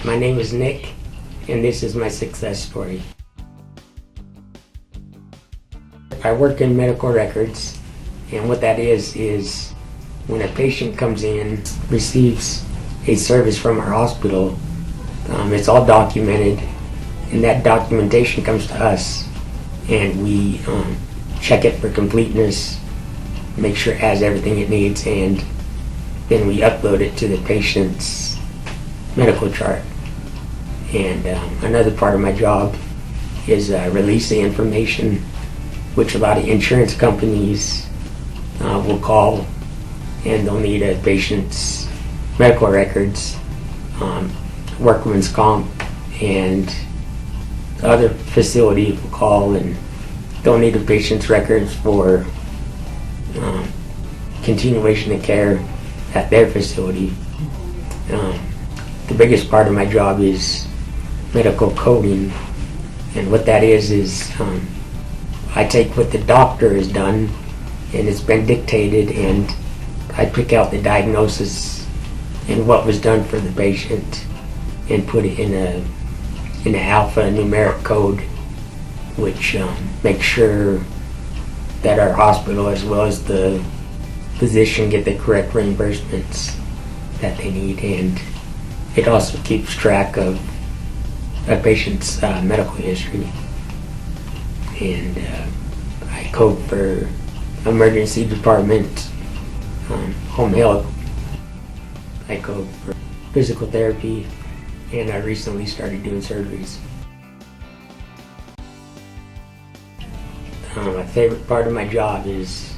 My name is Nick, and this is my success story. I work in medical records, and what that is when a patient comes in, receives a service from our hospital, it's all documented, and that documentation comes to us, and we check it for completeness, make sure it has everything it needs, and then we upload it to the patient's medical chart. And another part of my job is release the information, which a lot of insurance companies will call, and they'll need a patient's medical records, workman's comp, and the other facility will call and they'll need the patient's records for continuation of care at their facility. The biggest part of my job is medical coding, and what that is I take what the doctor has done and it's been dictated, and I pick out the diagnosis and what was done for the patient and put it in an alphanumeric code, which makes sure that our hospital as well as the physician get the correct reimbursements that they need, and it also keeps track of a patient's medical history. And I code for emergency department, home health. I code for physical therapy, and I recently started doing surgeries. My favorite part of my job is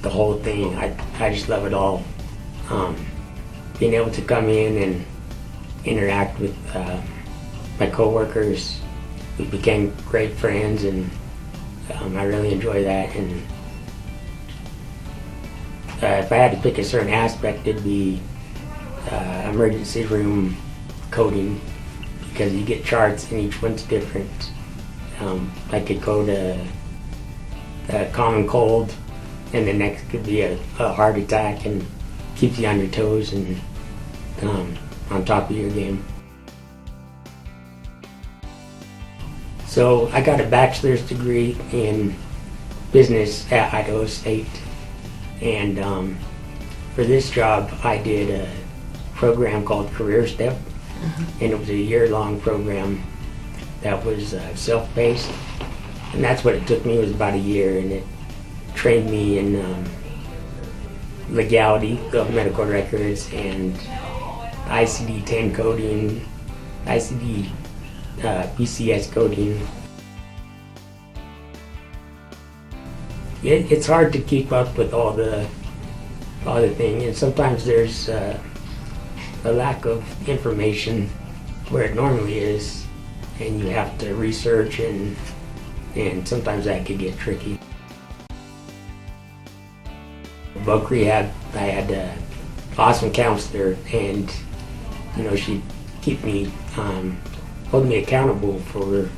the whole thing. I just love it all. Being able to come in and interact with my coworkers. We became great friends, and I really enjoy that. And if I had to pick a certain aspect, it'd be emergency room coding, because you get charts and each one's different. I could code a common cold, and the next could be a heart attack, and keeps you on your toes and on top of your game. So I got a bachelor's degree in business at Idaho State, and for this job I did a program called Career Step, and it was a year-long program that was self-paced, and that's what it took me. It was about a year, and it trained me in legality of medical records and ICD-10 coding, PCS coding. It's hard to keep up with all the things, and sometimes there's a lack of information where it normally is, and you have to research, and sometimes that could get tricky. Voc Rehab, I had an awesome counselor, and she'd keep me, hold me accountable for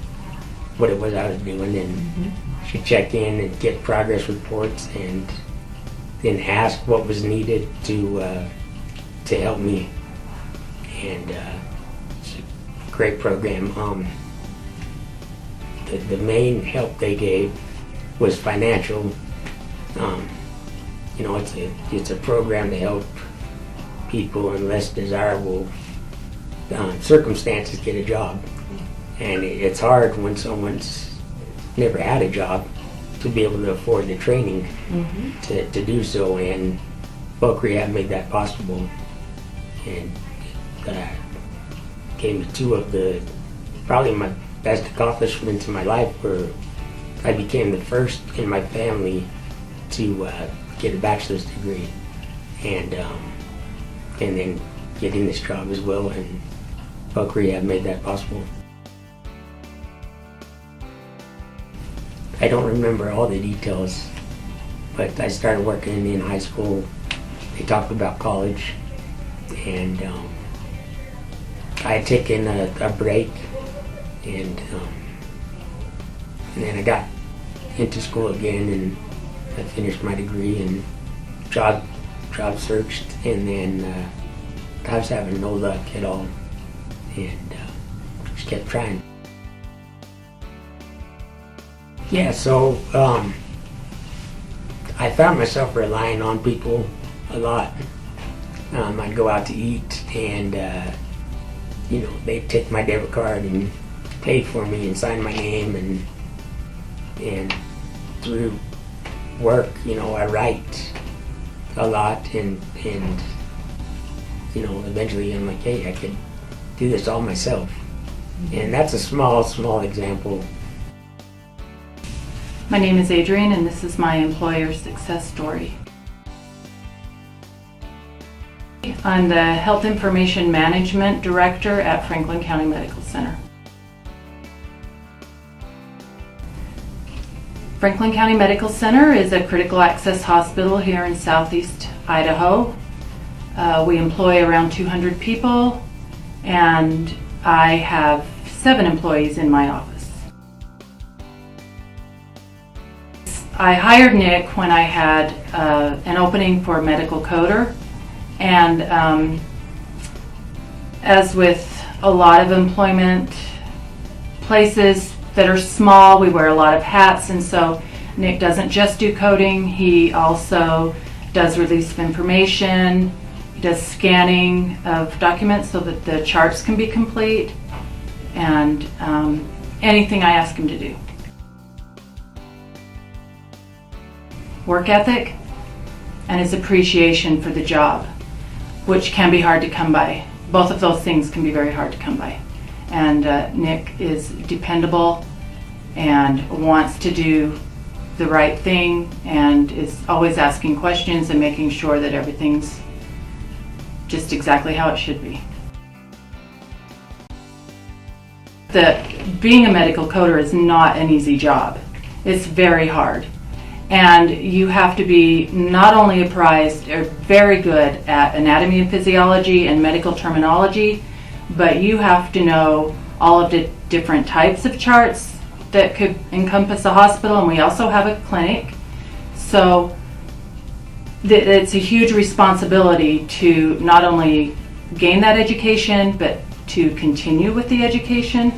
what it was I was doing, and she'd check in and get progress reports, and then ask what was needed to help me. And it's a great program. The main help they gave was financial. It's a program to help people in less desirable circumstances get a job, and it's hard when someone's never had a job to be able to afford the training to do so, and Voc Rehab made that possible, and gave me two of probably my best accomplishments in my life, where I became the first in my family to get a bachelor's degree, and then getting this job as well, and Voc Rehab made that possible. I don't remember all the details, but I started working in high school. They talked about college, and I had taken a break, and then I got into school again, and I finished my degree and job searched, and then I was having no luck at all. and just kept trying. Yeah, so I found myself relying on people a lot. I'd go out to eat, and they'd take my debit card and pay for me and sign my name, and through work, I write a lot, and eventually I'm like, hey, I could do this all myself. And that's a small example. My name is Adrienne, and this is my employer success story. I'm the Health Information Management Director at Franklin County Medical Center. Franklin County Medical Center is a critical access hospital here in southeast Idaho. We employ around 200 people, and I have 7 employees in my office. I hired Nick when I had an opening for a medical coder, and as with a lot of employment places that are small, we wear a lot of hats, and so Nick doesn't just do coding, he also does release of information, he does scanning of documents so that the charts can be complete, and anything I ask him to do. Work ethic and his appreciation for the job, which can be hard to come by. Both of those things can be very hard to come by. And Nick is dependable and wants to do the right thing and is always asking questions and making sure that everything's just exactly how it should be. Being a medical coder is not an easy job. It's very hard. And you have to be not only apprised or very good at anatomy and physiology and medical terminology, but you have to know all of the different types of charts that could encompass a hospital, and we also have a clinic. So it's a huge responsibility to not only gain that education, but to continue with the education.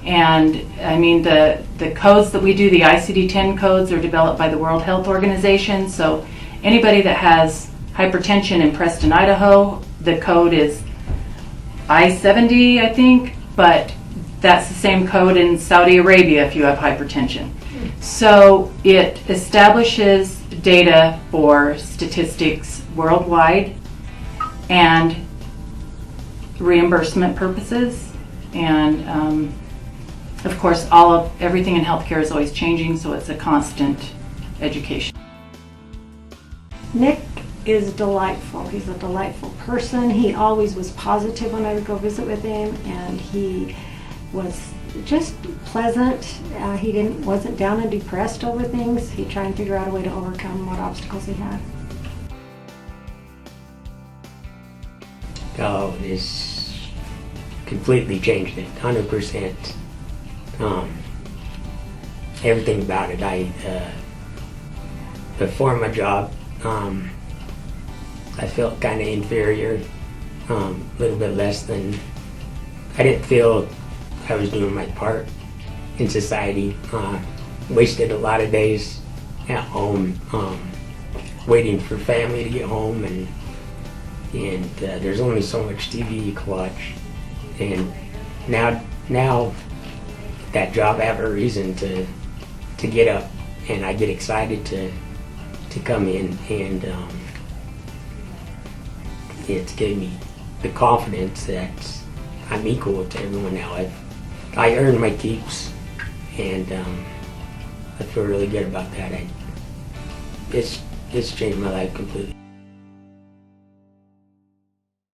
And I mean, the codes that we do, the ICD-10 codes, are developed by the World Health Organization. So anybody that has hypertension in Preston, Idaho, the code is I-70, I think, but that's the same code in Saudi Arabia if you have hypertension. So it establishes data for statistics worldwide and reimbursement purposes, and of course, everything in healthcare is always changing, so it's a constant education. Nick is delightful. He's a delightful person. He always was positive when I would go visit with him, and he was just pleasant. He wasn't down and depressed over things. He'd try and figure out a way to overcome what obstacles he had. Oh, this completely changed it, 100%. Everything about it. Before my job, I felt kind of inferior, a little bit less than. I didn't feel I was doing my part in society. Wasted a lot of days at home, waiting for family to get home, and there's only so much TV you can watch. And now that job, I have a reason to get up, and I get excited to come in, and it's given me the confidence that I'm equal to everyone now. I earned my keeps, and I feel really good about that. It's changed my life completely.